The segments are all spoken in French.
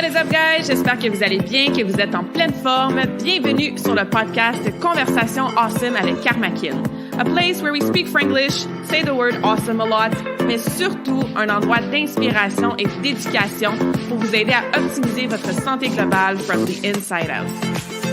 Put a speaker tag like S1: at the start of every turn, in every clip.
S1: What is up, guys? J'espère que vous allez bien, que vous êtes en pleine forme. Bienvenue sur le podcast Conversation Awesome avec Karmakin. A place where we speak Franglish, say the word awesome a lot, mais surtout un endroit d'inspiration et d'éducation pour vous aider à optimiser votre santé globale from the inside out.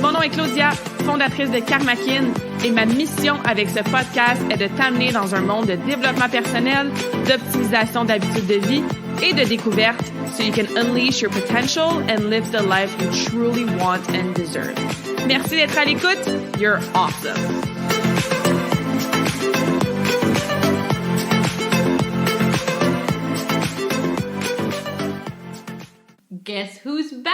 S1: Mon nom est Claudia, fondatrice de Karmakin, et ma mission avec ce podcast est de t'amener dans un monde de développement personnel, d'optimisation d'habitudes de vie et de découverte so you can unleash your potential and live the life you truly want and deserve. Merci d'être à l'écoute. You're awesome.
S2: Guess who's back?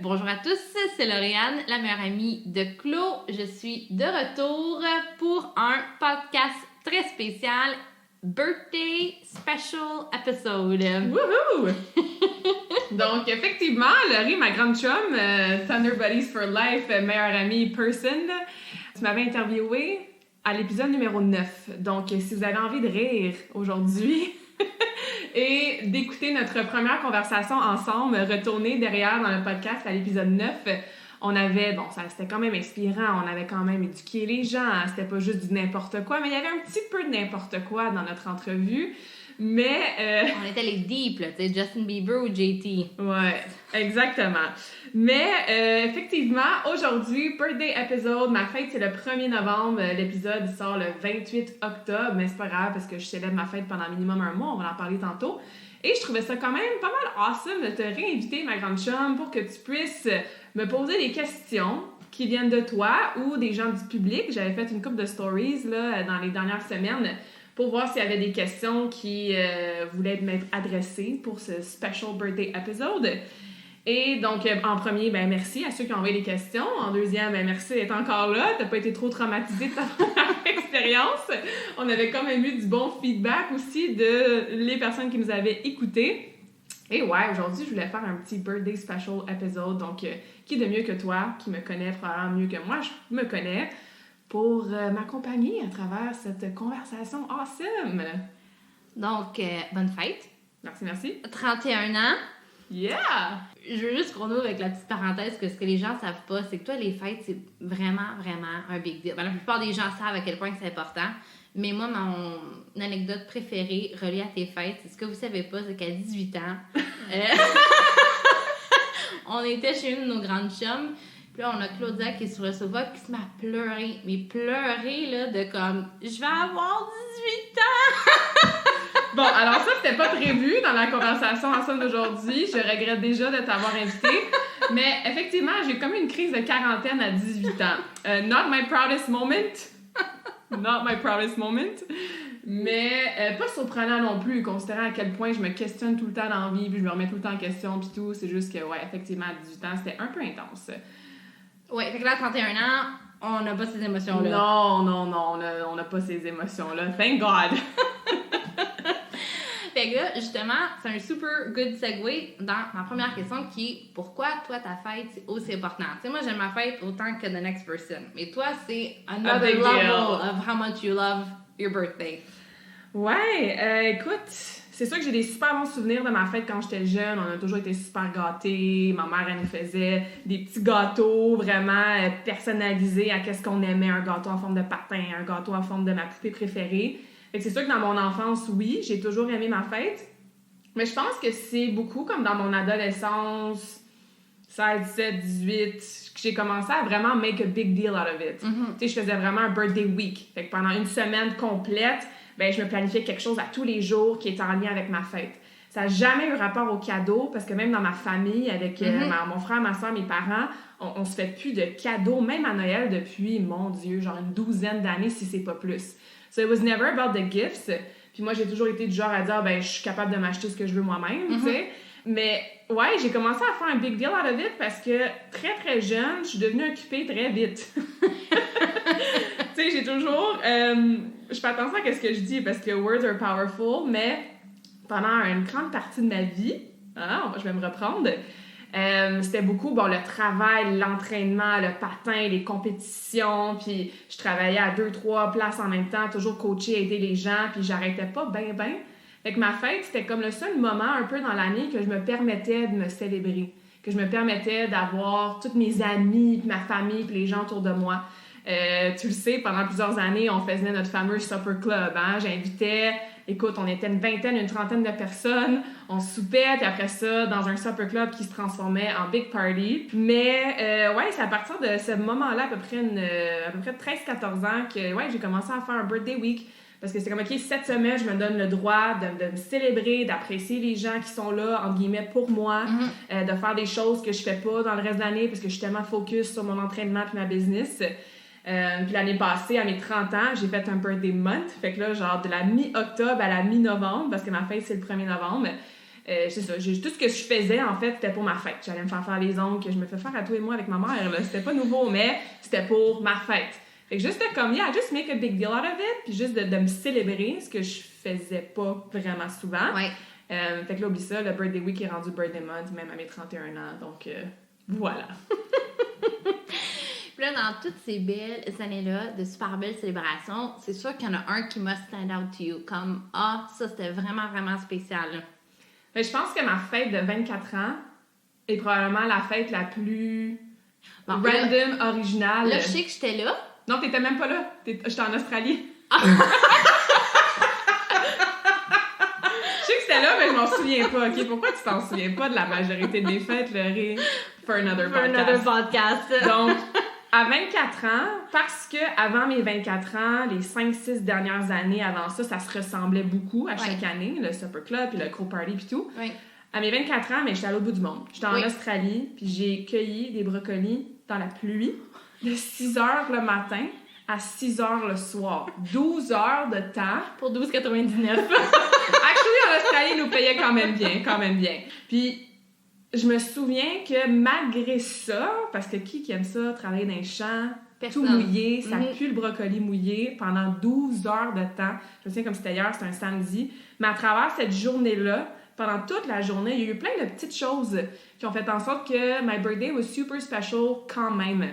S2: Bonjour à tous, c'est Lauriane, la meilleure amie de Claude. Je suis de retour pour un podcast très spécial, Birthday Special Episode.
S1: Woohoo! Donc, effectivement, Laurie, ma grande chum, Thunder Buddies for Life, meilleure amie person, tu m'avais interviewé à l'épisode numéro 9. Donc, si vous avez envie de rire aujourd'hui et d'écouter notre première conversation ensemble, retournez derrière dans le podcast à l'épisode 9. On avait, c'était quand même inspirant, on avait quand même éduqué les gens, c'était pas juste du n'importe quoi, mais il y avait un petit peu de n'importe quoi dans notre entrevue, mais...
S2: On était les deep, là, tu sais, Justin Bieber ou JT.
S1: Ouais, exactement. Mais, effectivement, aujourd'hui, birthday episode, ma fête, c'est le 1er novembre, l'épisode, il sort le 28 octobre, mais c'est pas grave, parce que je célèbre ma fête pendant minimum un mois, on va en parler tantôt. Et je trouvais ça quand même pas mal awesome de te réinviter, ma grande chum, pour que tu puisses me poser des questions qui viennent de toi ou des gens du public. J'avais fait une couple de stories là, dans les dernières semaines pour voir s'il y avait des questions qui voulaient m'être adressées pour ce special birthday episode. Et donc, en premier, merci à ceux qui ont envoyé les questions. En deuxième, merci d'être encore là. T'as pas été trop traumatisé de ta première expérience. On avait quand même eu du bon feedback aussi de les personnes qui nous avaient écoutés. Et ouais, aujourd'hui, je voulais faire un petit birthday special episode. Donc, qui de mieux que toi, qui me connaît probablement mieux que moi, je me connais, pour m'accompagner à travers cette conversation awesome.
S2: Donc, bonne fête.
S1: Merci.
S2: 31 ans.
S1: Yeah!
S2: Je veux juste qu'on ouvre avec la petite parenthèse que ce que les gens savent pas, c'est que toi, les fêtes, c'est vraiment, vraiment un big deal. La plupart des gens savent à quel point c'est important. Mais moi, mon anecdote préférée reliée à tes fêtes, c'est ce que vous savez pas, c'est qu'à 18 ans, on était chez une de nos grandes chums. Puis là, on a Claudia qui est sur le sofa qui se met à pleurer. Mais pleurer, là, de comme, je vais avoir 18 ans!
S1: Bon, alors ça, c'était pas prévu dans la conversation ensemble d'aujourd'hui. Je regrette déjà de t'avoir invité. Mais effectivement, j'ai comme une crise de quarantaine à 18 ans. Not my proudest moment. Not my proudest moment. Mais pas surprenant non plus, considérant à quel point je me questionne tout le temps dans la vie, puis je me remets tout le temps en question, puis tout. C'est juste que, ouais, effectivement, à 18 ans, c'était un peu intense.
S2: Ouais, fait que là, à 31 ans, on n'a pas ces émotions-là.
S1: Non, on n'a pas ces émotions-là. Thank God!
S2: Fait que là, justement, c'est un super good segue dans ma première question qui est pourquoi toi ta fête c'est aussi important? Tu sais, moi j'aime ma fête autant que the next person, mais toi c'est another level of how much you love your birthday.
S1: Ouais, écoute, c'est sûr que j'ai des super bons souvenirs de ma fête quand j'étais jeune. On a toujours été super gâtés. Ma mère, elle nous faisait des petits gâteaux vraiment personnalisés à qu'est-ce qu'on aimait. Un gâteau en forme de patin, un gâteau en forme de ma poupée préférée. Fait que c'est sûr que dans mon enfance, oui, j'ai toujours aimé ma fête. Mais je pense que c'est beaucoup comme dans mon adolescence, 16, 17, 18, que j'ai commencé à vraiment make a big deal out of it. Mm-hmm. Tu sais, je faisais vraiment un birthday week. Fait que pendant une semaine complète, je me planifiais quelque chose à tous les jours qui était en lien avec ma fête. Ça n'a jamais eu rapport au cadeau, parce que même dans ma famille, avec mon frère, ma soeur, mes parents, on se fait plus de cadeaux, même à Noël, depuis, mon Dieu, genre une 12aine d'années, si c'est pas plus. So it was never about the gifts. Puis moi, j'ai toujours été du genre à dire, je suis capable de m'acheter ce que je veux moi-même, tu sais. Mais ouais, j'ai commencé à faire un big deal out of it parce que très, très jeune, je suis devenue occupée très vite. Tu sais, j'ai toujours... je fais attention à ce que je dis parce que words are powerful, mais pendant une grande partie de ma vie, je vais me reprendre, c'était beaucoup le travail, l'entraînement, le patin, les compétitions, puis je travaillais à 2-3 places en même temps, toujours coacher, aider les gens, puis j'arrêtais pas ben. Fait que ma fête, c'était comme le seul moment un peu dans l'année que je me permettais de me célébrer, que je me permettais d'avoir toutes mes amis, puis ma famille, puis les gens autour de moi. Tu le sais, pendant plusieurs années, on faisait notre fameux supper club. Hein? J'invitais, écoute, on était une vingtaine, une trentaine de personnes. On soupait, puis après ça, dans un supper club qui se transformait en big party. Mais ouais, c'est à partir de ce moment-là, à peu près 13-14 ans, que ouais, j'ai commencé à faire un birthday week. Parce que c'est comme, OK, cette semaine, je me donne le droit de me célébrer, d'apprécier les gens qui sont là, entre guillemets, pour moi, de faire des choses que je fais pas dans le reste de l'année parce que je suis tellement focus sur mon entraînement et ma business. Puis l'année passée, à mes 30 ans, j'ai fait un birthday month. Fait que là, genre de la mi-octobre à la mi-novembre, parce que ma fête, c'est le 1er novembre. C'est ça, tout ce que je faisais, en fait, c'était pour ma fête. J'allais me faire les ongles que je me fais faire à tous les mois avec ma mère. Là. C'était pas nouveau, mais c'était pour ma fête. Fait que juste comme, just make a big deal out of it, puis juste de me célébrer, ce que je faisais pas vraiment souvent.
S2: Ouais.
S1: Fait que là, oublie ça, le birthday week est rendu birthday month, même à mes 31 ans, donc voilà.
S2: Puis là, dans toutes ces belles années-là, de super belles célébrations, c'est sûr qu'il y en a un qui must stand out to you, comme « Ah, ça, c'était vraiment, vraiment spécial. »
S1: Mais je pense que ma fête de 24 ans est probablement la fête la plus random, originale.
S2: Là, je sais que j'étais là.
S1: Non, t'étais même pas là. J'étais en Australie. Je sais que c'était là, mais je m'en souviens pas. OK, pourquoi tu t'en souviens pas de la majorité des fêtes, Laurie? For another podcast. Donc, à 24 ans, parce que avant mes 24 ans, les 5-6 dernières années avant ça, ça se ressemblait beaucoup à chaque année, le supper club, puis le gros party, puis tout.
S2: Oui.
S1: À mes 24 ans, mais j'étais à l'autre bout du monde. J'étais en Australie, puis j'ai cueilli des brocolis dans la pluie de 6 heures le matin à 6 heures le soir. 12 heures de temps.
S2: Pour 12,99.
S1: Actually, en Australie, ils nous payaient quand même bien. Puis, je me souviens que malgré ça, parce que qui aime ça, travailler dans les champs,
S2: Personne.
S1: tout mouillé, ça pue le brocoli mouillé pendant 12 heures de temps. Je me souviens comme c'était hier, c'était un samedi. Mais à travers cette journée-là, pendant toute la journée, il y a eu plein de petites choses qui ont fait en sorte que my birthday was super special quand même.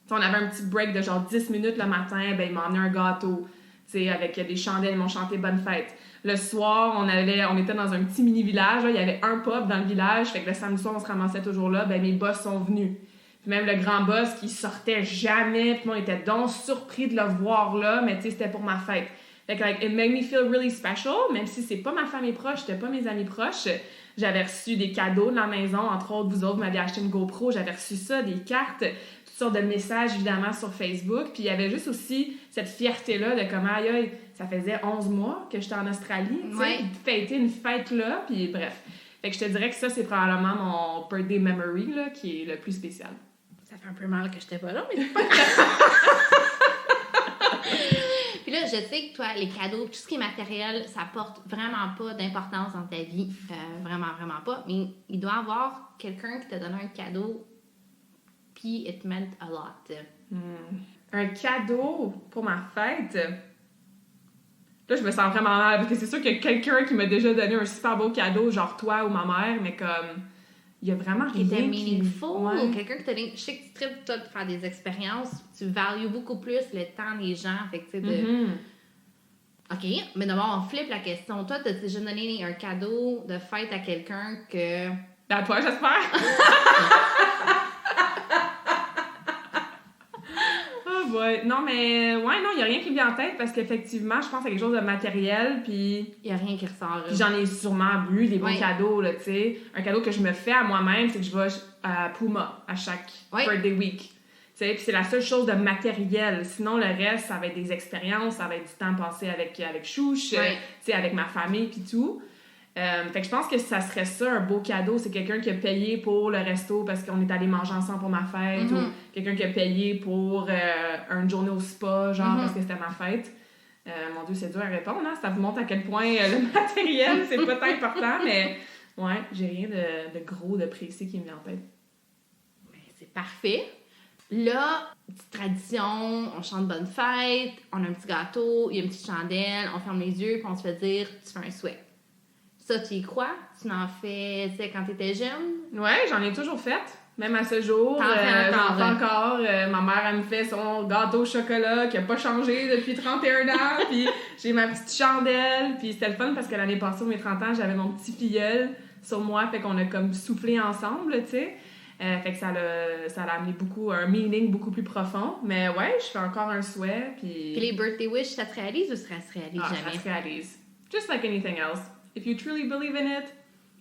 S1: T'sais, on avait un petit break de genre 10 minutes le matin, ben il m'a emmené un gâteau, avec des chandelles, ils m'ont chanté bonne fête. Le soir, on était dans un petit mini-village, là, il y avait un pub dans le village, fait que le samedi soir, on se ramassait toujours là, ben mes boss sont venus. Puis même le grand boss qui sortait jamais, puis on était donc surpris de le voir là, mais c'était pour ma fête. Fait que, it made me feel really special, même si c'est pas ma famille proche, c'était pas mes amis proches. J'avais reçu des cadeaux de la maison, entre autres, vous autres m'aviez acheté une GoPro, j'avais reçu ça, des cartes, toutes sortes de messages, évidemment, sur Facebook. Puis il y avait juste aussi cette fierté-là de comment, aïe, ça faisait 11 mois que j'étais en Australie, tu sais, puis de fêter une fête là, puis bref. Fait que je te dirais que ça, c'est probablement mon birthday memory, là, qui est le plus spécial.
S2: Ça fait un peu mal que j'étais pas là, mais c'est pas Puis là, je sais que toi, les cadeaux, tout ce qui est matériel, ça porte vraiment pas d'importance dans ta vie. Vraiment, vraiment pas. Mais il doit y avoir quelqu'un qui t'a donné un cadeau, puis it meant a lot.
S1: Un cadeau pour ma fête? Là, je me sens vraiment mal, parce que c'est sûr qu'il y a quelqu'un qui m'a déjà donné un super beau cadeau, genre toi ou ma mère, mais comme... Il y a vraiment rien
S2: qui était meaningful.
S1: Ouais.
S2: Quelqu'un qui t'a dit... Je sais que tu tripes, toi, de faire des expériences. Tu values beaucoup plus le temps des gens. Fait que, tu sais, OK, mais d'abord, on flippe la question. Toi, t'as déjà donné un cadeau de fête à quelqu'un que...
S1: À toi, j'espère! Oh boy! Non, mais... Ouais, non, il n'y a rien qui me vient en tête, parce qu'effectivement, je pense à quelque chose de matériel, puis...
S2: Il n'y a rien qui ressort.
S1: Puis j'en ai sûrement eu des bons cadeaux, là, tu sais. Un cadeau que je me fais à moi-même, c'est que je vais à Puma à chaque birthday week. Tu sais, puis c'est la seule chose de matériel. Sinon, le reste, ça va être des expériences, ça va être du temps passé avec Chouche, tu sais, avec ma famille, puis tout. Fait que je pense que ça serait ça, un beau cadeau. C'est quelqu'un qui a payé pour le resto parce qu'on est allé manger ensemble pour ma fête, ou quelqu'un qui a payé pour une journée au spa, genre, parce que c'était ma fête. Mon Dieu, c'est dur à répondre, hein? Ça vous montre à quel point le matériel, c'est pas tant important, mais ouais, j'ai rien de gros, de précis qui me vient en tête.
S2: Ben, c'est parfait. Là, petite tradition, on chante bonne fête, on a un petit gâteau, il y a une petite chandelle, on ferme les yeux, puis on se fait dire, tu fais un souhait. Ça, tu y crois? Tu n'en fais, tu sais, quand t'étais jeune?
S1: Ouais, j'en ai toujours fait. Même à ce jour,
S2: T'en fais
S1: j'en fais
S2: encore,
S1: encore. Ma mère, elle me fait son gâteau au chocolat qui a pas changé depuis 31 ans. Puis j'ai ma petite chandelle. Puis c'était le fun parce que l'année passée, aux mes 30 ans, j'avais mon petit filleul sur moi. Fait qu'on a comme soufflé ensemble, tu sais. Fait que ça l'a amené un meaning beaucoup plus profond. Mais ouais, je fais encore un souhait. Puis
S2: les birthday wish, ça se réalise ou ça se réalise jamais?
S1: Ça se réalise. Just like anything else. If you truly believe in it,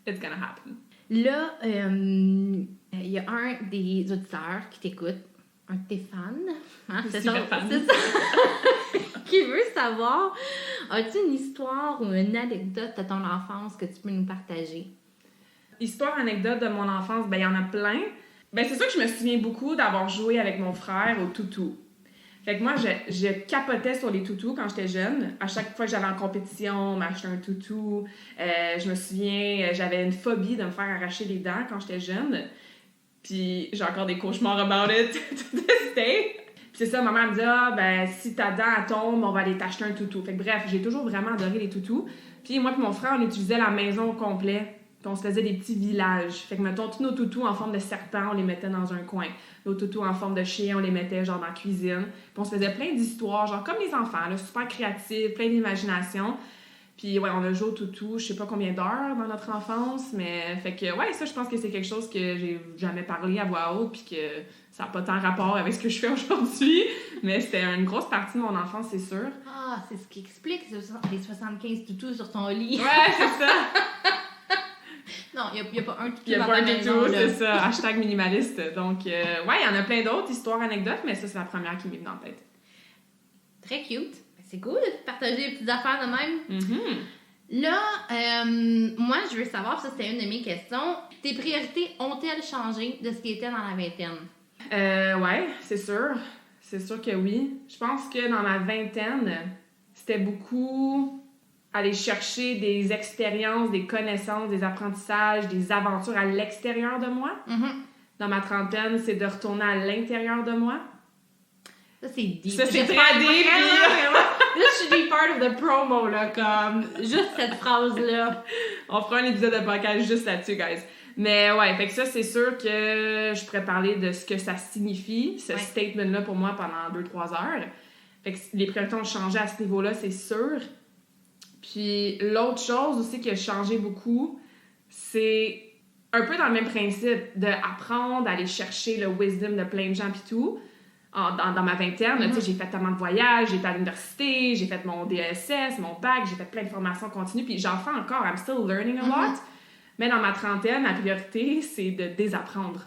S1: it's gonna happen.
S2: Là, il y a un des auditeurs qui t'écoute, un de tes fans, hein, c'est ça, qui veut savoir, as-tu une histoire ou une anecdote de ton enfance que tu peux nous partager?
S1: Histoire, anecdote de mon enfance, ben il y en a plein. Ben c'est sûr que je me souviens beaucoup d'avoir joué avec mon frère au toutou. Fait que moi, je capotais sur les toutous quand j'étais jeune. À chaque fois que j'allais en compétition, m'acheter un toutou. Je me souviens, j'avais une phobie de me faire arracher les dents quand j'étais jeune. Puis j'ai encore des cauchemars about it to this day. Puis c'est ça, ma mère me dit « Ah, ben si ta dent elle tombe, on va aller t'acheter un toutou. » Fait que bref, j'ai toujours vraiment adoré les toutous. Puis moi et mon frère, on utilisait la maison au complet. Puis on se faisait des petits villages. Fait que, mettons, tous nos toutous en forme de serpent, on les mettait dans un coin. Nos toutous en forme de chien, on les mettait genre dans la cuisine. Puis on se faisait plein d'histoires, genre comme les enfants, là, super créatifs, plein d'imagination. Puis ouais, on a joué au toutou, je sais pas combien d'heures dans notre enfance, mais fait que ouais, ça, je pense que c'est quelque chose que j'ai jamais parlé à voix haute, puis que ça n'a pas tant rapport avec ce que je fais aujourd'hui. Mais c'était une grosse partie de mon enfance, c'est sûr.
S2: Ah, c'est ce qui explique les 75 toutous sur ton lit.
S1: Ouais, c'est ça!
S2: Non, il n'y a pas un toutou
S1: Il y a
S2: dans
S1: pas
S2: ta
S1: un
S2: maison,
S1: toutou,
S2: là.
S1: c'est ça. Hashtag minimaliste. Donc, ouais, il y en a plein d'autres histoires, anecdotes, mais ça, c'est la première qui m'est venue en tête.
S2: Très cute. C'est cool de partager des petites affaires de même.
S1: Mm-hmm.
S2: Là, moi, je veux savoir, ça c'était une de mes questions, tes priorités ont-elles changé de ce qui était dans la vingtaine?
S1: Ouais, c'est sûr. C'est sûr que oui. Je pense que dans ma vingtaine, c'était beaucoup aller chercher des expériences, des connaissances, des apprentissages, des aventures à l'extérieur de moi.
S2: Mm-hmm.
S1: Dans ma trentaine, c'est de retourner à l'intérieur de moi.
S2: Ça, c'est deep.
S1: Ça, c'est très deep.
S2: Là, je suis part of the promo, là, comme juste cette phrase-là.
S1: On fera un épisode de podcast juste là-dessus, guys. Mais ouais, fait que ça, c'est sûr que je pourrais parler de ce que ça signifie, ce statement-là pour moi pendant 2-3 heures. Fait que les priorités ont changé à ce niveau-là, c'est sûr. Puis l'autre chose aussi qui a changé beaucoup, c'est un peu dans le même principe d'apprendre, d'aller chercher le wisdom de plein de gens pis tout. Dans ma vingtaine, tu sais, j'ai fait tellement de voyages, j'ai été à l'université, j'ai fait mon DSS, mon bac, j'ai fait plein de formations continues, puis j'en fais encore, I'm still learning a lot. Mais dans ma trentaine, ma priorité, c'est de désapprendre.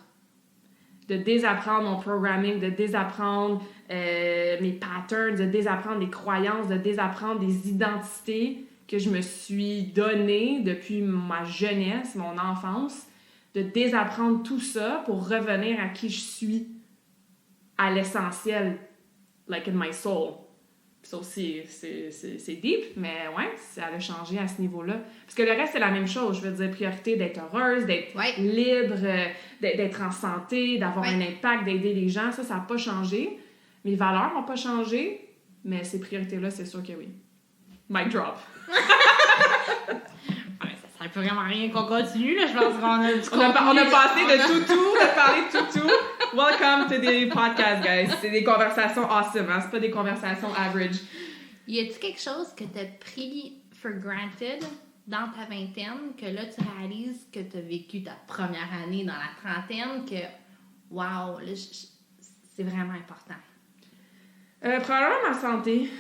S1: De désapprendre mon programming, de désapprendre mes patterns, de désapprendre des croyances, de désapprendre des identités que je me suis données depuis ma jeunesse, mon enfance, de désapprendre tout ça pour revenir à qui je suis, à l'essentiel, like in my soul. Ça aussi, c'est deep, mais ouais, ça a changé à ce niveau-là. Parce que le reste, c'est la même chose. Je veux dire, priorité d'être heureuse, d'être libre, d'être en santé, d'avoir un impact, d'aider les gens. Ça n'a pas changé. Mes valeurs n'ont pas changé, mais ces priorités-là, c'est sûr que oui. Mic drop.
S2: Ça ne sert vraiment à rien qu'on continue, là. Je pense qu'on a du
S1: on a passé de toutou, de parler de toutou. Welcome to the podcast, guys. C'est des conversations awesome, hein? C'est pas des conversations average.
S2: Y a-t-il quelque chose que t'as pris for granted dans ta vingtaine que là, tu réalises que t'as vécu ta première année dans la trentaine que, wow, là, c'est vraiment important?
S1: Probablement ma santé.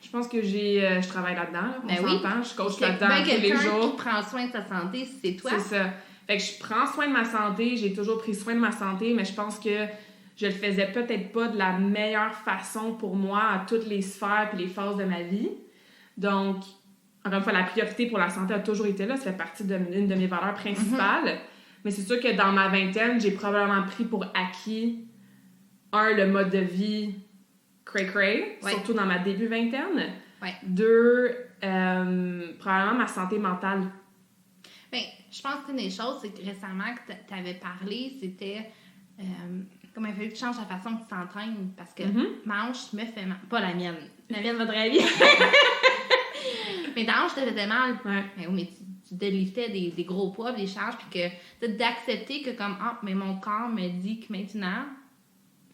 S1: Je pense que je travaille là-dedans, là, on s'entend. Je coach là-dedans tous les jours.
S2: Quelqu'un qui prend soin de sa santé, c'est toi.
S1: C'est ça. Fait que je prends soin de ma santé, j'ai toujours pris soin de ma santé, mais je pense que je le faisais peut-être pas de la meilleure façon pour moi à toutes les sphères et les phases de ma vie. Donc, encore une fois, la priorité pour la santé a toujours été là. Ça fait partie d'une de mes valeurs principales. Mais c'est sûr que dans ma vingtaine, j'ai probablement pris pour acquis, le mode de vie cray-cray, surtout dans ma début vingtaine. 2, probablement ma santé mentale.
S2: Bien, je pense qu'une des choses, c'est que récemment que tu avais parlé, c'était comment il fallait que tu changes la façon que tu t'entraînes. Parce que ma hanche me fait mal. Pas la mienne. La mienne va très bien. Mais ta hanche te faisait mal.
S1: Ouais.
S2: Mais oui, mais deadliftais des gros poids, des charges, puis que d'accepter que comme, mais mon corps me dit que maintenant,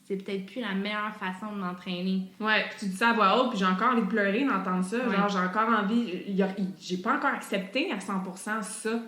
S2: c'est peut-être plus la meilleure façon de m'entraîner.
S1: Ouais, puis tu dis ça à voix haute, puis j'ai encore envie de pleurer d'entendre ça.
S2: Ouais.
S1: Genre, j'ai encore envie... J'ai pas encore accepté à 100% ça.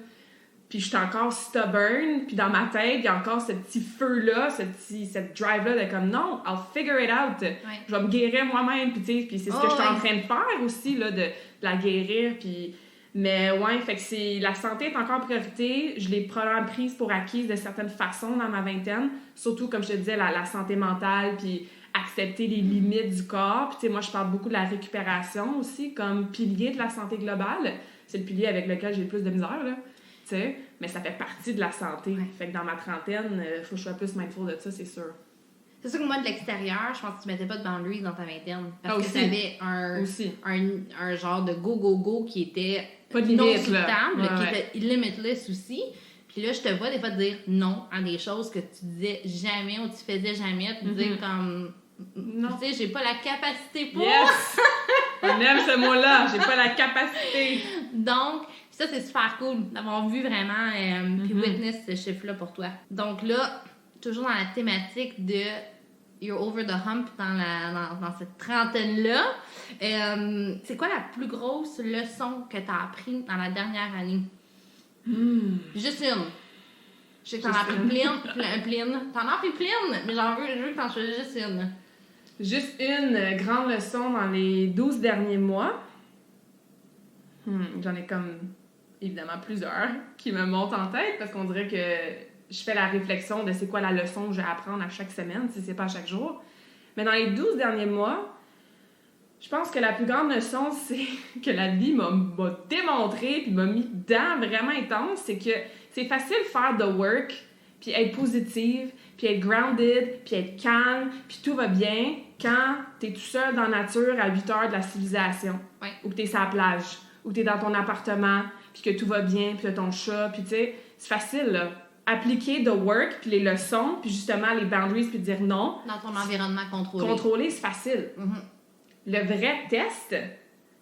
S1: Puis je suis encore stubborn, puis dans ma tête, il y a encore ce petit feu-là, cette drive-là de comme, non, I'll figure it out.
S2: Ouais.
S1: Je vais me guérir moi-même, puis tu sais, puis c'est ce que je suis en train de faire aussi, là, de la guérir, puis... Mais ouais, fait que la santé est encore priorité. Je l'ai probablement prise pour acquise de certaines façons dans ma vingtaine. Surtout, comme je te disais, la santé mentale, puis accepter les limites du corps. Puis tu sais, moi, je parle beaucoup de la récupération aussi, comme pilier de la santé globale. C'est le pilier avec lequel j'ai le plus de misère, là. Tu sais, mais ça fait partie de la santé.
S2: Ouais.
S1: Fait que dans ma trentaine, faut que je sois plus mindful de ça, c'est sûr.
S2: C'est sûr que moi, de l'extérieur, je pense que tu mettais pas de boundaries dans ta vingtaine. Parce
S1: aussi.
S2: que tu avais un genre de go qui était
S1: pas de
S2: non
S1: limite,
S2: soutenable,
S1: là.
S2: qui était limitless aussi. Puis là, je te vois des fois dire non à des choses que tu disais jamais ou tu faisais jamais. Tu disais comme...
S1: Non.
S2: Tu sais, j'ai pas la capacité pour...
S1: Yes! On aime ce mot-là, j'ai pas la capacité.
S2: Donc, ça, c'est super cool d'avoir vu vraiment puis witness ce chiffre-là pour toi. Donc là, toujours dans la thématique de you're over the hump dans cette trentaine-là, c'est quoi la plus grosse leçon que tu as appris dans la dernière année? Juste une. Je sais que t'en as appris plein. T'en as appris plein, mais je veux que t'en choisisses juste une.
S1: Juste une grande leçon dans les 12 derniers mois. J'en ai comme, évidemment, plusieurs qui me montent en tête parce qu'on dirait que je fais la réflexion de c'est quoi la leçon que je vais apprendre à chaque semaine, si c'est pas à chaque jour. Mais dans les 12 derniers mois, je pense que la plus grande leçon, c'est que la vie m'a démontré puis m'a mis dedans vraiment intense, c'est que c'est facile de faire the work, puis être positive, puis être grounded, puis être calme, puis tout va bien quand t'es tout seul dans la nature à 8 heures de la civilisation.
S2: Ouais.
S1: Ou que t'es sur la plage, ou que t'es dans ton appartement, puis que tout va bien, puis t'as ton chat, puis tu sais, c'est facile, là. Appliquer the work, puis les leçons, puis justement les boundaries, puis dire non.
S2: Dans ton environnement contrôlé.
S1: Contrôler, c'est facile. Le vrai test,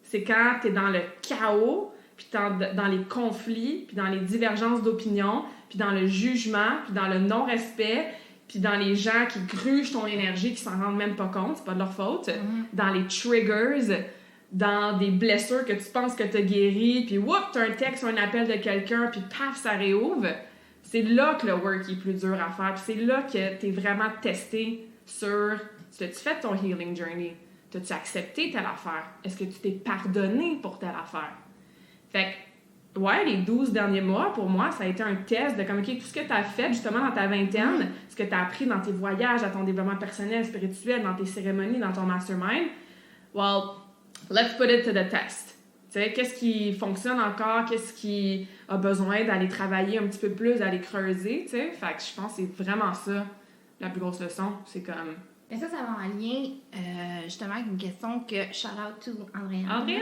S1: c'est quand t'es dans le chaos, puis dans les conflits, puis dans les divergences d'opinion, puis dans le jugement, puis dans le non-respect, puis dans les gens qui grugent ton énergie, qui s'en rendent même pas compte, c'est pas de leur faute, dans les triggers, dans des blessures que tu penses que t'as guéries, puis whoop, t'as un texte ou un appel de quelqu'un, puis paf, ça réouvre. C'est là que le work est plus dur à faire, puis c'est là que t'es vraiment testé sur as-tu fait ton healing journey? T'as-tu accepté telle affaire? Est-ce que tu t'es pardonné pour telle affaire? Fait que, ouais, les 12 derniers mois, pour moi, ça a été un test de comme, OK, tout ce que tu as fait justement dans ta vingtaine, ce que tu as appris dans tes voyages, à ton développement personnel, spirituel, dans tes cérémonies, dans ton mastermind, well, let's put it to the test. Tu sais, qu'est-ce qui fonctionne encore? Qu'est-ce qui a besoin d'aller travailler un petit peu plus, d'aller creuser, tu sais? Fait que je pense que c'est vraiment ça, la plus grosse leçon. C'est comme...
S2: Et ça va en lien, justement, avec une question que shout out to Andréane.
S1: Andréane!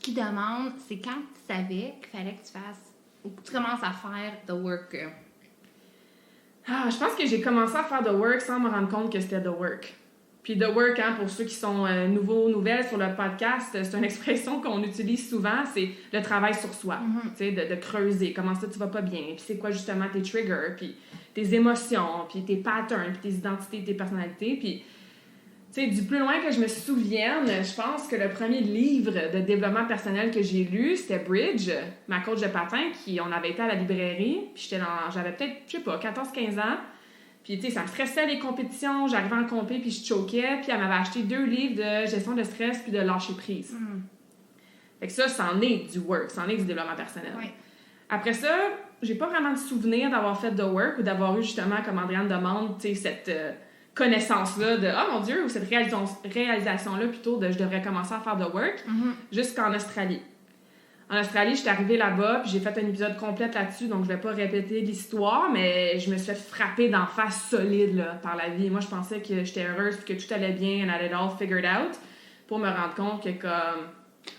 S2: Qui demande, c'est quand tu savais qu'il fallait que tu fasses, ou que tu commences à faire the work?
S1: Je pense que j'ai commencé à faire the work sans me rendre compte que c'était the work. Puis the work, hein, pour ceux qui sont nouvelles sur le podcast, c'est une expression qu'on utilise souvent, c'est le travail sur soi. Tu sais, de creuser, comment ça tu vas pas bien, puis c'est quoi justement tes triggers, puis tes émotions, puis tes patterns, puis tes identités, tes personnalités, puis tu sais, du plus loin que je me souvienne, je pense que le premier livre de développement personnel que j'ai lu, c'était Bridge, ma coach de patin, on avait été à la librairie, puis j'avais peut-être, je sais pas, 14-15 ans, puis tu sais, ça me stressait les compétitions, j'arrivais en compé, puis je choquais, puis elle m'avait acheté 2 livres de gestion de stress puis de lâcher prise. Fait que ça en est du work, ça en est du développement personnel.
S2: Oui.
S1: Après ça, j'ai pas vraiment de souvenir d'avoir fait the work ou d'avoir eu justement, comme Andréane demande, tu sais, cette connaissance-là de « Oh mon Dieu » ou cette réalisation-là plutôt de « Je devrais commencer à faire the work jusqu'en Australie. En Australie, j'étais arrivée là-bas, puis j'ai fait un épisode complet là-dessus, donc je vais pas répéter l'histoire, mais je me suis fait frapper d'en face solide là, par la vie. Moi, je pensais que j'étais heureuse, puis que tout allait bien, and I had it all figured out, pour me rendre compte que comme...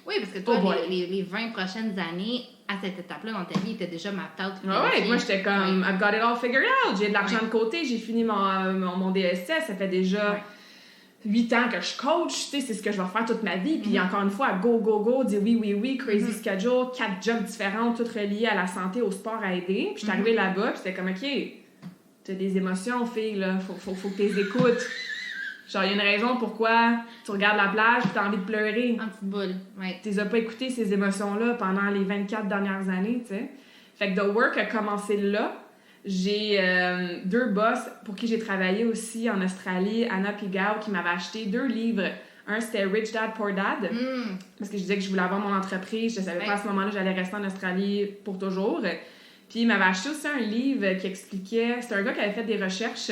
S2: Oui, parce que toi, les 20 prochaines années, à cette étape-là dans ta vie, étaient déjà mapped out.
S1: Ouais, moi, j'étais comme, I've got it all figured out. J'ai de l'argent de côté, j'ai fini mon DSS, ça fait déjà 8 ans que je coach, tu sais, c'est ce que je vais faire toute ma vie. Puis encore une fois, go, dire oui, crazy schedule, 4 jobs différents, toutes reliées à la santé, au sport, à aider. Puis je suis arrivée là-bas, puis c'était comme, OK, t'as des émotions, fille, là, faut que tu les écoutes. Genre, il y a une raison pourquoi tu regardes la plage et t'as envie de pleurer.
S2: En petite boule, ouais.
S1: Tu les as pas écoutées, ces émotions-là, pendant les 24 dernières années, tu sais. Fait que The Work a commencé là. J'ai 2 boss pour qui j'ai travaillé aussi en Australie, Anna Pigao, qui m'avait acheté 2 livres. Un, c'était Rich Dad, Poor Dad, parce que je disais que je voulais avoir mon entreprise. Je savais pas à ce moment-là j'allais rester en Australie pour toujours. Puis il m'avait acheté aussi un livre qui expliquait... C'était un gars qui avait fait des recherches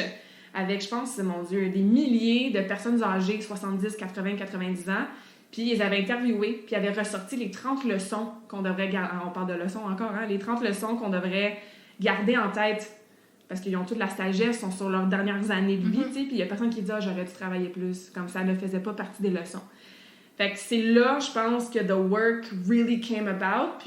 S1: avec, je pense, mon Dieu, des milliers de personnes âgées, 70, 80, 90 ans. Puis ils les avaient interviewés, puis ils avaient ressorti les 30 leçons qu'on devrait garder. On parle de leçons encore, hein? Les 30 leçons qu'on devrait garder en tête, parce qu'ils ont toute la sagesse, sont sur leurs dernières années de vie, tu sais, puis il y a personne qui dit « Ah, j'aurais dû travailler plus », comme ça ne faisait pas partie des leçons. Fait que c'est là, je pense, que The Work really came about,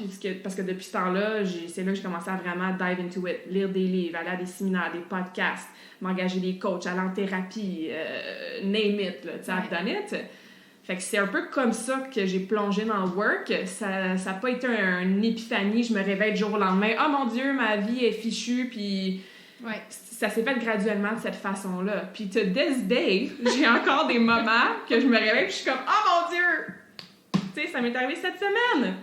S1: parce que depuis ce temps-là, c'est là que j'ai commencé à vraiment dive into it, lire des livres, aller à des séminaires, des podcasts, m'engager des coachs, aller en thérapie, name it, là, tu sais, I've done it. Fait que c'est un peu comme ça que j'ai plongé dans le work. Ça n'a pas été une épiphanie, je me réveille du jour au lendemain. « Oh mon Dieu, ma vie est fichue », puis ça s'est fait graduellement de cette façon-là. Puis to this day, j'ai encore des moments que je me réveille puis je suis comme « Oh mon Dieu! » Tu sais, ça m'est arrivé cette semaine.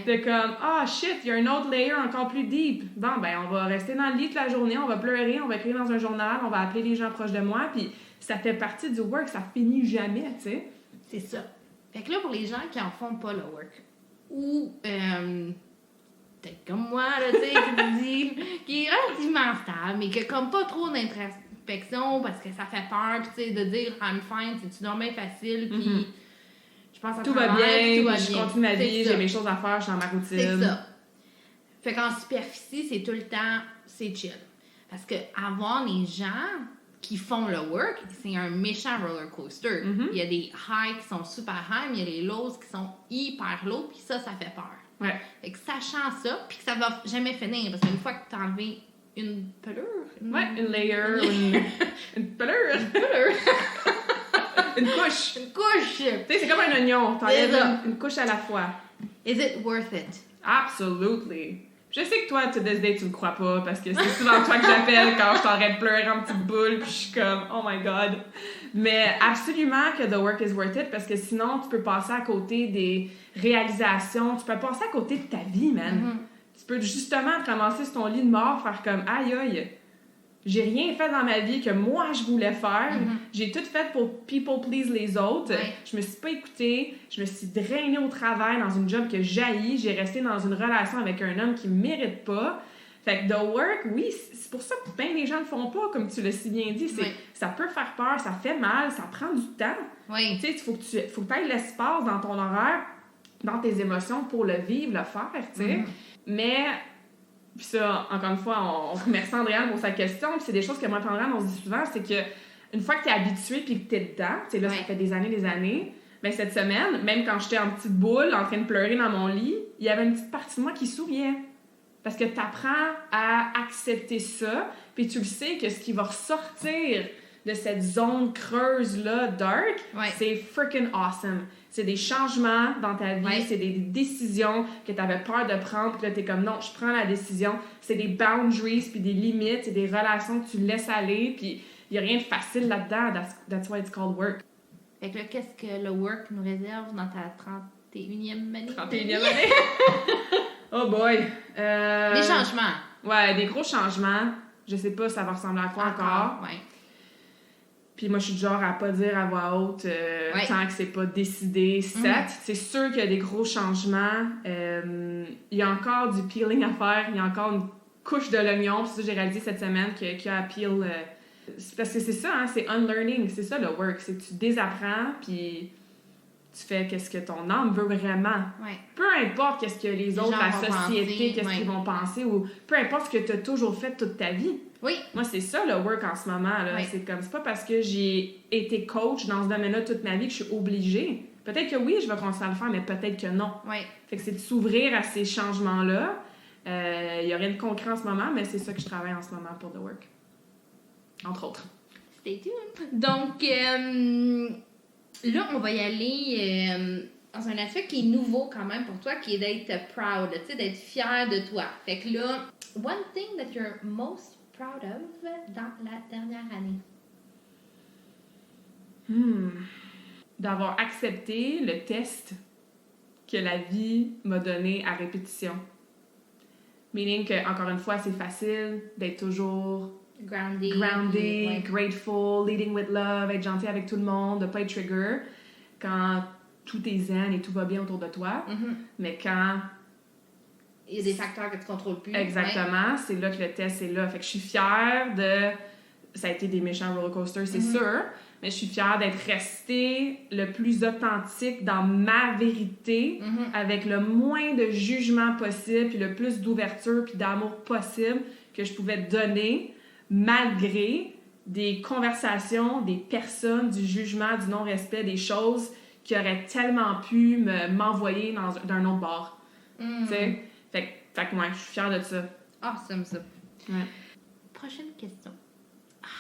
S1: De comme « Ah, shit, il y a un autre layer encore plus deep. Bon, ben on va rester dans le lit toute la journée, on va pleurer, on va écrire dans un journal, on va appeler les gens proches de moi. » Puis ça fait partie du work, ça finit jamais, tu sais.
S2: C'est ça. Fait que là, pour les gens qui en font pas le work, ou peut-être comme moi, là, tu sais, qui est relativement stable, mais qui a comme pas trop d'introspection parce que ça fait peur, puis tu sais, de dire I'm fine, c'est-tu normal facile, puis je pense à
S1: tout va bien,
S2: tout va
S1: je
S2: bien.
S1: continue ma vie, j'ai mes choses à faire, je suis dans ma routine.
S2: C'est ça. Fait qu'en superficie, c'est tout le temps, c'est chill. Parce que avoir les gens qui font le work, c'est un méchant roller coaster. Il y a des highs qui sont super high, mais il y a des lows qui sont hyper low, puis ça fait peur.
S1: Ouais.
S2: Fait que sachant ça, puis que ça va jamais finir, parce qu'une fois que t'as enlevé une pelure...
S1: une layer, une pelure. Une couche.
S2: Une couche!
S1: Tu sais, c'est comme un oignon, t'enlèves une couche à la fois.
S2: Is it worth it?
S1: Absolutely. Je sais que toi, to this day, tu me crois pas, parce que c'est souvent toi que j'appelle quand je t'arrête de pleurer en petite boule, puis je suis comme, oh my god. Mais absolument que the work is worth it, parce que sinon, tu peux passer à côté des réalisations, tu peux passer à côté de ta vie, man. Tu peux justement te ramasser sur ton lit de mort, faire comme, aïe aïe, j'ai rien fait dans ma vie que moi je voulais faire. J'ai tout fait pour people please les autres. Je me suis pas écoutée. Je me suis drainée au travail dans une job que j'haïs. J'ai resté dans une relation avec un homme qui me mérite pas. Fait que the work, oui, c'est pour ça que ben les gens le font pas, comme tu l'as si bien dit. Ça peut faire peur, ça fait mal, ça prend du temps. Tu sais, faut que tu aies l'espace dans ton horaire, dans tes émotions pour le vivre, le faire, tu sais. Mais... Puis ça, encore une fois, on remercie Andréane pour sa question. Puis c'est des choses que moi et Andréane, on se dit souvent, c'est que une fois que t'es habitué puis que t'es dedans, tu sais, là, ça fait des années, ben cette semaine, même quand j'étais en petite boule, en train de pleurer dans mon lit, il y avait une petite partie de moi qui souriait. Parce que t'apprends à accepter ça, puis tu le sais que ce qui va ressortir de cette zone creuse-là, dark, c'est freaking awesome. C'est des changements dans ta vie, c'est des décisions que tu avais peur de prendre, puis là, t'es comme, non, je prends la décision. C'est des boundaries, puis des limites, c'est des relations que tu laisses aller, puis il n'y a rien de facile là-dedans. That's why it's called work.
S2: Fait que là, qu'est-ce que le work nous réserve dans ta 31e année?
S1: 31e année? Oh boy!
S2: Des changements.
S1: Ouais, des gros changements. Je sais pas ça va ressembler à quoi encore. Puis moi, je suis du genre à pas dire à voix haute tant que c'est pas décidé, set. C'est sûr qu'il y a des gros changements. Il y a encore du peeling à faire. Il y a encore une couche de l'oignon. Puis ça, j'ai réalisé cette semaine qu'il y a à peel... parce que c'est ça, hein, c'est unlearning. C'est ça, le work. C'est que tu désapprends, puis tu fais qu'est-ce que ton âme veut vraiment. Peu importe qu'est-ce que les autres, la société, qu'est-ce qu'ils vont penser, ou peu importe ce que tu as toujours fait toute ta vie. Moi, c'est ça le work en ce moment. Là. C'est pas parce que j'ai été coach dans ce domaine-là toute ma vie que je suis obligée. Peut-être que oui, je vais continuer à le faire, mais peut-être que non. Fait que c'est de s'ouvrir à ces changements-là. Il y a rien de concret en ce moment, mais c'est ça que je travaille en ce moment pour The Work. Entre autres.
S2: stay tuned. Donc, là, on va y aller dans un aspect qui est nouveau quand même pour toi, qui est d'être proud, tu sais, d'être fier de toi. Fait que là, one thing that you're most proud of dans la dernière année.
S1: D'avoir accepté le test que la vie m'a donné à répétition. Meaning que, encore une fois, c'est facile d'être toujours
S2: Grounded,
S1: ouais. Grateful, leading with love, être gentil avec tout le monde, de pas être trigger quand tout est zen et tout va bien autour de toi. Mais quand...
S2: il y a des facteurs que tu contrôles plus.
S1: Exactement, c'est là que le test est là. Fait que je suis fière de... Ça a été des méchants roller coasters, c'est sûr, mais je suis fière d'être restée le plus authentique dans ma vérité, avec le moins de jugement possible, puis le plus d'ouverture puis d'amour possible que je pouvais donner, malgré des conversations, des personnes, du jugement, du non-respect, des choses qui auraient tellement pu m'envoyer d'un autre bord. Tu sais? Fait que moi, je suis fière de ça.
S2: Awesome, ça.
S1: Ouais.
S2: Prochaine question.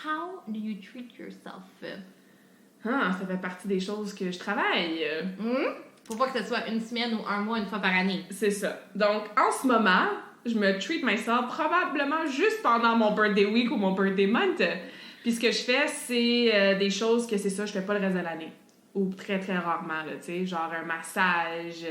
S2: How do you treat yourself?
S1: Ça fait partie des choses que je travaille.
S2: Faut pas que ce soit une semaine ou un mois, une fois par année.
S1: C'est ça. Donc, en ce moment, je me treat myself probablement juste pendant mon birthday week ou mon birthday month. Puis ce que je fais, c'est des choses que c'est ça, je fais pas le reste de l'année. Ou très, très rarement, là, tu sais. Genre un massage,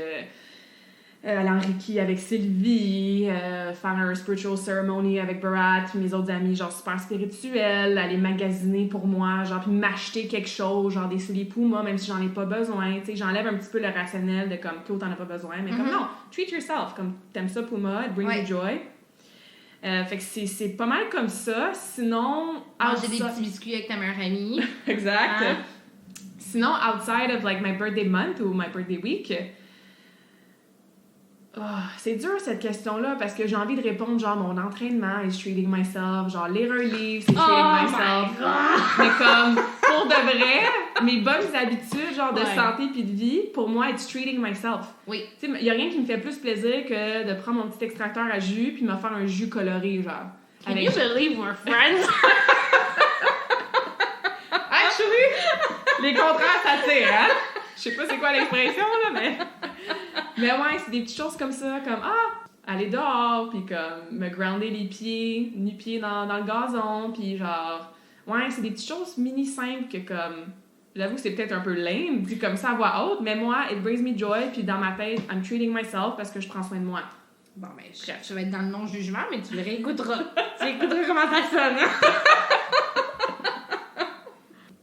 S1: aller en Reiki avec Sylvie, faire un spiritual ceremony avec Barat, mes autres amis, genre super spirituels, aller magasiner pour moi, genre puis m'acheter quelque chose, genre des souliers Puma, même si j'en ai pas besoin, tu sais, j'enlève un petit peu le rationnel de comme Claude t'en as pas besoin, mais comme non, treat yourself, comme t'aimes ça Puma, it brings you joy. Fait que c'est pas mal comme ça, sinon...
S2: Manger des petits biscuits avec ta meilleure amie.
S1: Exact. Sinon, outside of like my birthday month ou my birthday week... c'est dur cette question-là parce que j'ai envie de répondre genre mon entraînement is treating myself, genre lire un livre c'est treating myself, mais comme pour de vrai mes bonnes habitudes genre de santé puis de vie pour moi it's treating myself.
S2: Oui.
S1: Tu sais il y a rien qui me fait plus plaisir que de prendre mon petit extracteur à jus puis me faire un jus coloré genre.
S2: Can you believe we're friends?
S1: Actually, les contrats s'attirent, hein? Je sais pas c'est quoi l'expression là mais. Mais ouais, c'est des petites choses comme ça, comme aller dehors, puis comme me grounder les pieds, nu-pieds dans le gazon, puis genre, ouais, c'est des petites choses mini simples que comme, j'avoue que c'est peut-être un peu lame, dit comme ça à voix haute, mais moi, it brings me joy, puis dans ma tête, I'm treating myself parce que je prends soin de moi.
S2: Bon, ben, je vais être dans le non-jugement, mais tu le réécouteras. Tu écouteras comment ça sonne.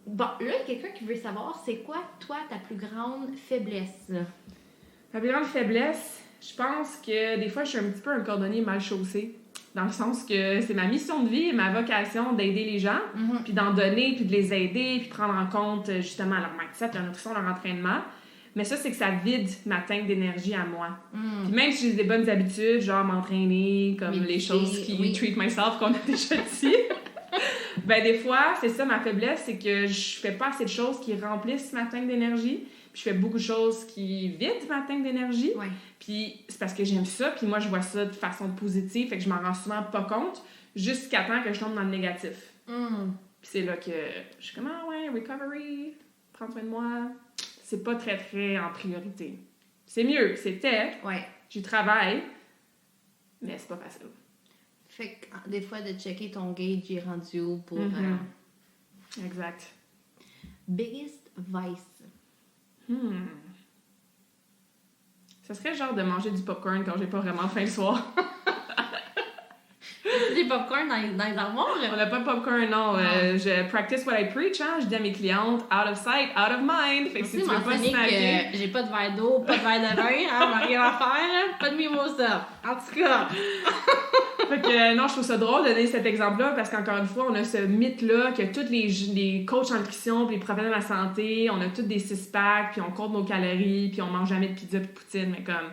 S2: Bon, là, il y a quelqu'un qui veut savoir, c'est quoi, toi, ta plus grande faiblesse?
S1: Ma plus grande faiblesse, je pense que des fois, je suis un petit peu un cordonnier mal chaussé. Dans le sens que c'est ma mission de vie et ma vocation d'aider les gens, puis d'en donner, puis de les aider, puis prendre en compte justement leur mindset, leur nutrition, leur entraînement. Mais ça, c'est que ça vide ma tank d'énergie à moi. Puis même si j'ai des bonnes habitudes, genre m'entraîner, comme les choses qui treat myself qu'on a déjà dit, ben des fois, c'est ça ma faiblesse, c'est que je fais pas assez de choses qui remplissent ma tank d'énergie. Puis je fais beaucoup de choses qui vident ma tank d'énergie.
S2: Ouais.
S1: Puis c'est parce que j'aime ça, puis moi je vois ça de façon positive, fait que je m'en rends souvent pas compte, jusqu'à temps que je tombe dans le négatif. Puis c'est là que je suis comme, recovery, prendre soin de moi, c'est pas très très en priorité. C'est mieux, c'était, j'y travaille, mais c'est pas facile.
S2: Fait que des fois de checker ton gauge est rendu où pour...
S1: Exact.
S2: Biggest vice?
S1: Ça serait genre de manger du popcorn quand j'ai pas vraiment faim le soir.
S2: Des popcorn dans les armoires?
S1: On n'a pas de popcorn, non. Je practice what I preach, hein. Je dis à mes clientes, out of sight, out of mind. Fait que si tu veux pas snacker...
S2: J'ai pas de verre d'eau, pas de verre de vin, hein, on va rien à faire, pas de mimosa. En tout cas...
S1: Fait que non, je trouve ça drôle de donner cet exemple-là parce qu'encore une fois, on a ce mythe-là que tous les coachs en nutrition puis les professionnels de la santé, on a tous des six-packs puis on compte nos calories puis on mange jamais de pizza puis de poutine, mais comme...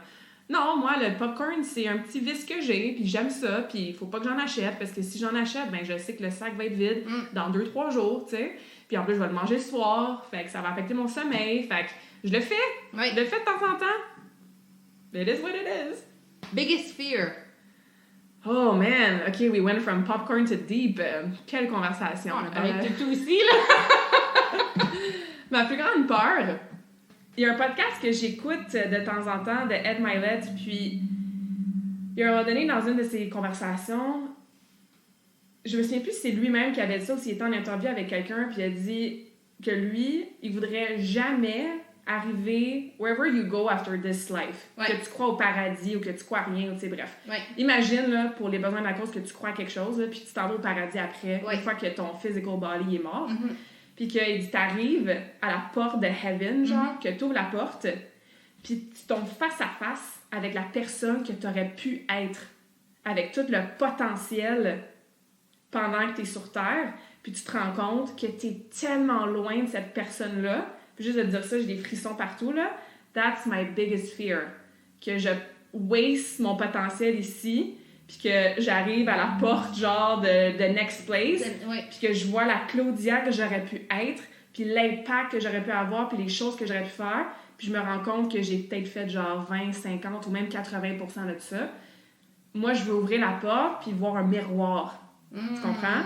S1: Non, moi, le popcorn, c'est un petit vice que j'ai, puis j'aime ça, puis il faut pas que j'en achète, parce que si j'en achète, ben je sais que le sac va être vide dans 2-3 jours, tu sais. Puis en plus, je vais le manger le soir, fait que ça va affecter mon sommeil, fait que je le fais. Je le fais de temps en temps. It is what it is.
S2: Biggest fear?
S1: Oh man, ok, we went from popcorn to deep. Quelle conversation.
S2: On a parlé de tout aussi, là.
S1: Ma plus grande peur, il y a un podcast que j'écoute de temps en temps de Ed Mylett, puis il y a un moment donné, dans une de ses conversations, je me souviens plus si c'est lui-même qui avait dit ça ou s'il était en interview avec quelqu'un, puis il a dit que lui, il voudrait jamais arriver wherever you go after this life.
S2: Ouais.
S1: Que tu crois au paradis ou que tu crois à rien, ou tu sais, bref.
S2: Ouais.
S1: Imagine, là, pour les besoins de la cause, que tu crois à quelque chose, là, puis tu t'en vas au paradis après,
S2: Ouais.
S1: une fois que ton physical body est mort.
S2: Mm-hmm.
S1: Puis qu'il dit, t'arrives à la porte de heaven, genre, que t'ouvres la porte, puis tu tombes face à face avec la personne que t'aurais pu être, avec tout le potentiel pendant que t'es sur Terre, puis tu te rends compte que t'es tellement loin de cette personne-là. Puis juste de dire ça, j'ai des frissons partout, là. That's my biggest fear. Que je waste mon potentiel ici, puis que j'arrive à la porte, genre, de next place,
S2: Ouais.
S1: puis que je vois la Claudia que j'aurais pu être, puis l'impact que j'aurais pu avoir, puis les choses que j'aurais pu faire, puis je me rends compte que j'ai peut-être fait genre 20, 50 ou même 80% de ça. Moi, je veux ouvrir la porte, puis voir un miroir. Tu comprends?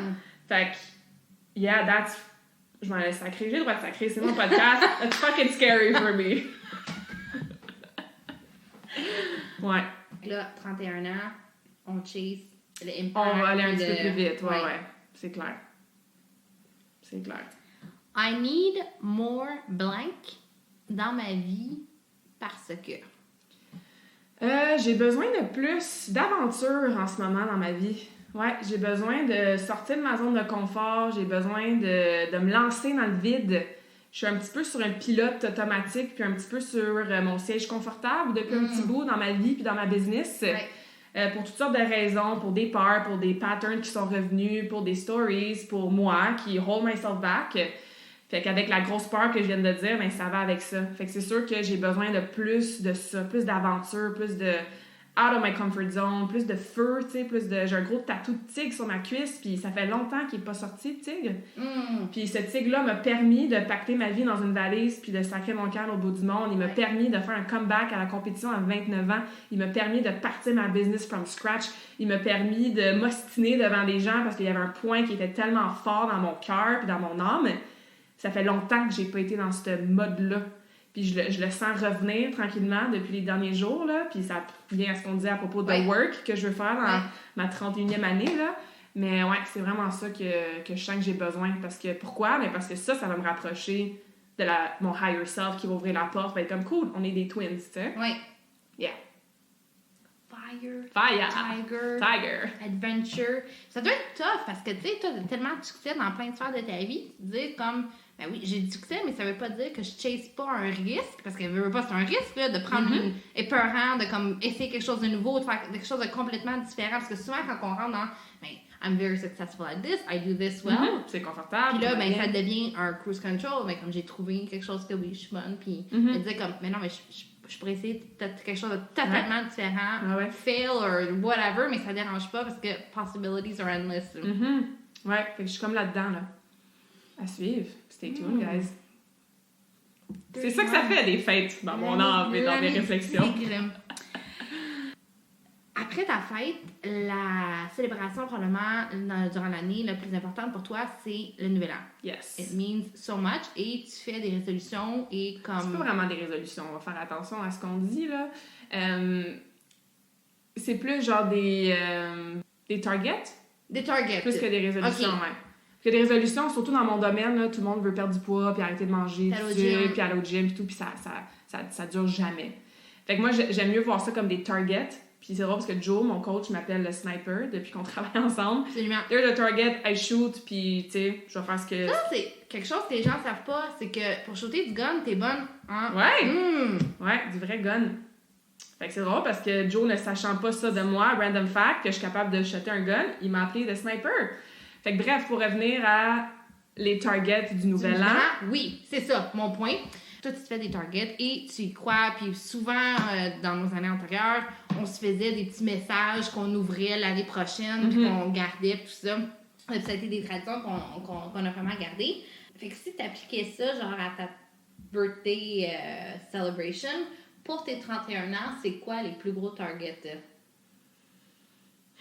S1: Fait que, yeah, that's... Je m'en laisse sacrer. J'ai le droit de sacrer, c'est mon podcast. It's fucking scary for me. Ouais.
S2: Là, 31 ans, on chase le impact.
S1: On va aller un petit peu
S2: de-
S1: plus vite, ouais. C'est clair. C'est clair.
S2: I need more blank dans ma vie parce que...
S1: J'ai besoin de plus d'aventure en ce moment dans ma vie. Ouais, j'ai besoin de sortir de ma zone de confort, j'ai besoin de me lancer dans le vide. Je suis un petit peu sur un pilote automatique, puis un petit peu sur mon siège confortable depuis un petit bout dans ma vie puis dans ma business.
S2: Ouais.
S1: Pour toutes sortes de raisons, pour des peurs, pour des patterns qui sont revenus, pour des stories, pour moi qui hold myself back. Fait qu'avec la grosse peur que je viens de dire, ben ça va avec ça. Fait que c'est sûr que j'ai besoin de plus de ça, plus d'aventure, plus de out of my comfort zone, plus de feu, tu sais, plus de... J'ai un gros tatou de tigre sur ma cuisse, puis ça fait longtemps qu'il n'est pas sorti, le tigre. Puis ce tigre-là m'a permis de pacter ma vie dans une valise, puis de sacrer mon cœur au bout du monde. Il m'a permis de faire un comeback à la compétition à 29 ans. Il m'a permis de partir ma business from scratch. Il m'a permis de m'ostiner devant des gens parce qu'il y avait un point qui était tellement fort dans mon cœur puis dans mon âme. Ça fait longtemps que j'ai pas été dans ce mode-là. Puis je le sens revenir tranquillement depuis les derniers jours, là. Puis ça vient à ce qu'on disait à propos de work que je veux faire dans ma 31e année, là. Mais ouais, c'est vraiment ça que je sens que j'ai besoin. Parce que, pourquoi? Mais parce que ça va me rapprocher de mon higher self qui va ouvrir la porte. Va être comme, cool, on est des twins, tu sais.
S2: Ouais.
S1: Yeah.
S2: Fire.
S1: Tiger.
S2: Adventure. Ça doit être tough parce que, tu sais, toi, t'as tellement de succès dans plein de sphères de ta vie. Tu te dis comme, ben oui, j'ai du succès, mais ça veut pas dire que je chase pas un risque. Parce que, veux pas, c'est un risque, là, de prendre une épeurant, de comme essayer quelque chose de nouveau, de faire quelque chose de complètement différent. Parce que souvent, quand on rentre dans, ben, I'm very successful at this, I do this well.
S1: C'est confortable.
S2: Puis là, ben, ça devient un cruise control. Ben, comme j'ai trouvé quelque chose que oui, je suis bonne. Puis, je me disais comme, mais non, mais je pourrais essayer quelque chose de totalement différent. Fail or whatever, mais ça dérange pas parce que possibilities are endless.
S1: Ouais, fait que je suis comme là-dedans, là. À suivre. Stay tuned, guys. C'est ça que ça fait, les fêtes, dans mon âme et dans mes réflexions.
S2: Après ta fête, la célébration probablement durant l'année la plus importante pour toi, c'est le nouvel an.
S1: Yes.
S2: It means so much. Et tu fais des résolutions et comme...
S1: C'est pas vraiment des résolutions, on va faire attention à ce qu'on dit, là. C'est plus genre des targets.
S2: Des targets.
S1: Plus que des résolutions, ouais. Parce que des résolutions, surtout dans mon domaine, là, tout le monde veut perdre du poids, puis arrêter de manger, puis aller au gym, puis tout, puis ça dure jamais. Fait que moi, j'aime mieux voir ça comme des targets. Puis c'est drôle parce que Joe, mon coach, m'appelle le sniper depuis qu'on travaille ensemble.
S2: Absolument.
S1: There's a target, I shoot, puis tu sais, je vais faire ce que...
S2: Ça, c'est quelque chose que les gens savent pas, c'est que pour shooter du gun, t'es bonne en...
S1: Ouais, du vrai gun. Fait que c'est drôle parce que Joe, ne sachant pas ça de moi, random fact, que je suis capable de shooter un gun, il m'a appelé le sniper. Fait que bref, pour revenir à les targets du nouvel an...
S2: Oui, c'est ça, mon point. Toi, tu te fais des targets et tu y crois. Puis souvent, dans nos années antérieures, on se faisait des petits messages qu'on ouvrait l'année prochaine, puis qu'on gardait, tout ça. Puis ça a été des traditions qu'on a vraiment gardées. Fait que si tu appliquais ça, genre à ta birthday celebration, pour tes 31 ans, c'est quoi les plus gros targets?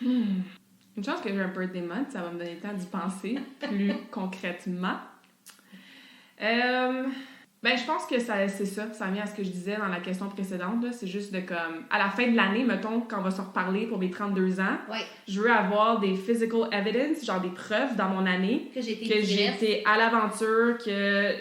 S1: Une chance que j'ai un birthday month, ça va me donner le temps d'y penser plus concrètement. Ben, je pense que c'est ça vient à ce que je disais dans la question précédente, là. C'est juste de comme, à la fin de l'année, mettons, quand on va se reparler pour mes 32 ans, je veux avoir des physical evidence, genre des preuves dans mon année,
S2: que j'ai
S1: été à l'aventure, que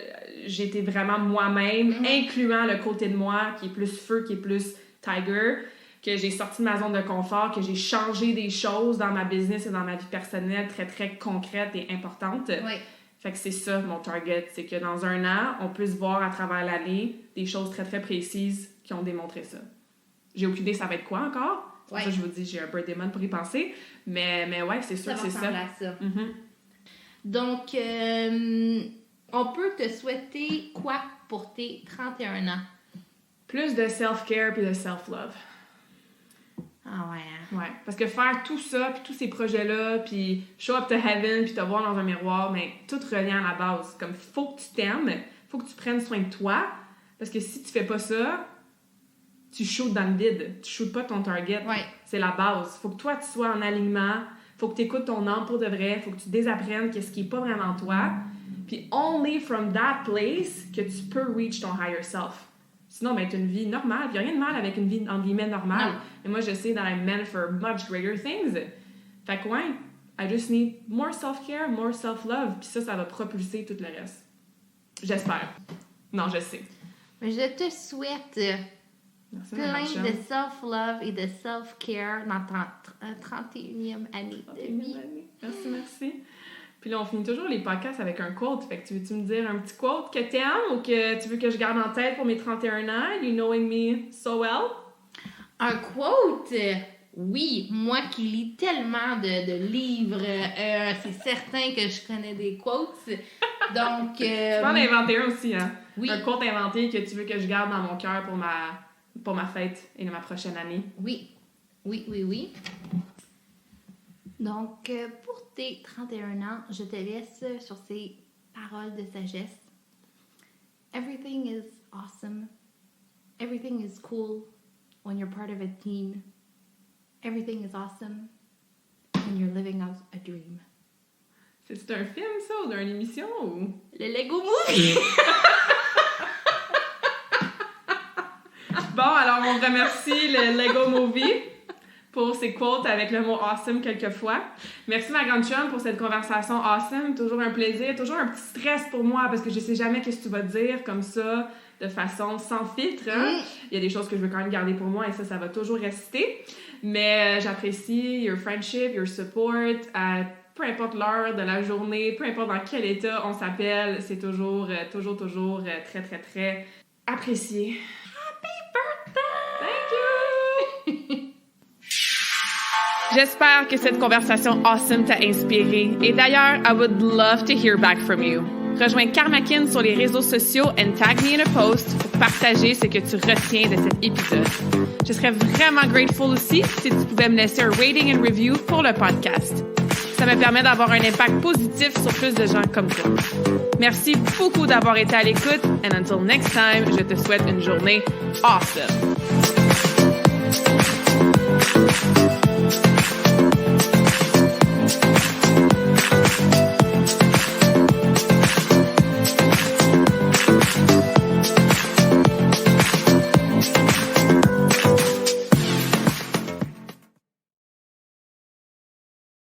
S1: j'ai été vraiment moi-même, incluant le côté de moi qui est plus feu, qui est plus tiger, que j'ai sorti de ma zone de confort, que j'ai changé des choses dans ma business et dans ma vie personnelle très, très concrètes et importantes.
S2: Oui.
S1: Fait que c'est ça, mon target. C'est que dans un an, on puisse voir à travers l'année des choses très, très précises qui ont démontré ça. J'ai aucune idée ça va être quoi encore. C'est pour ça que je vous dis, j'ai un birthday month pour y penser. Mais ouais, c'est sûr que c'est ça.
S2: Ça va ressembler à ça. Donc, on peut te souhaiter quoi pour tes 31 ans?
S1: Plus de self-care puis de self-love.
S2: Ah ouais, hein?
S1: Ouais, parce que faire tout ça, puis tous ces projets-là, puis show up to heaven, puis te voir dans un miroir, mais tout revient à la base. Comme, faut que tu t'aimes, faut que tu prennes soin de toi, parce que si tu fais pas ça, tu shootes dans le vide. Tu shootes pas ton target.
S2: Ouais.
S1: C'est la base. Faut que toi, tu sois en alignement, faut que tu écoutes ton âme pour de vrai, faut que tu désapprennes qu'est-ce qui est pas vraiment toi, puis only from that place que tu peux reach ton higher self. Sinon, ben, t'as une vie normale. Il n'y a rien de mal avec une vie, entre guillemets, normale.
S2: Non.
S1: Et moi, je sais that I'm meant for much greater things. Fait que, ouais, I just need more self-care, more self-love. Puis ça va propulser tout le reste. J'espère. Non, je sais.
S2: Je te souhaite plein de self-love et de self-care dans ta 31e année de vie.
S1: Merci. Puis là, on finit toujours les podcasts avec un quote. Fait que tu veux-tu me dire un petit quote que t'aimes ou que tu veux que je garde en tête pour mes 31 ans? You knowing me so well?
S2: Un quote? Oui, moi qui lis tellement de livres, c'est certain que je connais des quotes. Donc...
S1: Tu peux en inventer un aussi, hein?
S2: Oui.
S1: Un quote inventé que tu veux que je garde dans mon cœur pour ma fête et ma prochaine année.
S2: Oui. Donc, pour tes 31 ans, je te laisse sur ces paroles de sagesse. Everything is awesome. Everything is cool when you're part of a team. Everything is awesome when you're living out a dream.
S1: C'est un film, ça, ou d'une émission, ou...
S2: Le Lego Movie!
S1: Bon, alors on remercie le Lego Movie pour ses quotes avec le mot « awesome » quelquefois. Merci ma grande chum pour cette conversation awesome. Toujours un plaisir, toujours un petit stress pour moi parce que je sais jamais qu'est-ce que tu vas dire comme ça, de façon sans filtre. Hein? Il y a des choses que je veux quand même garder pour moi et ça va toujours rester. Mais j'apprécie your friendship, your support. Peu importe l'heure de la journée, peu importe dans quel état on s'appelle, c'est toujours très, très, très apprécié. Thank you! J'espère que cette conversation awesome t'a inspiré. Et d'ailleurs, I would love to hear back from you. Rejoins Karmakin sur les réseaux sociaux and tag me in a post pour partager ce que tu retiens de cet épisode. Je serais vraiment grateful aussi si tu pouvais me laisser un rating and review pour le podcast. Ça me permet d'avoir un impact positif sur plus de gens comme toi. Merci beaucoup d'avoir été à l'écoute and until next time, je te souhaite une journée awesome.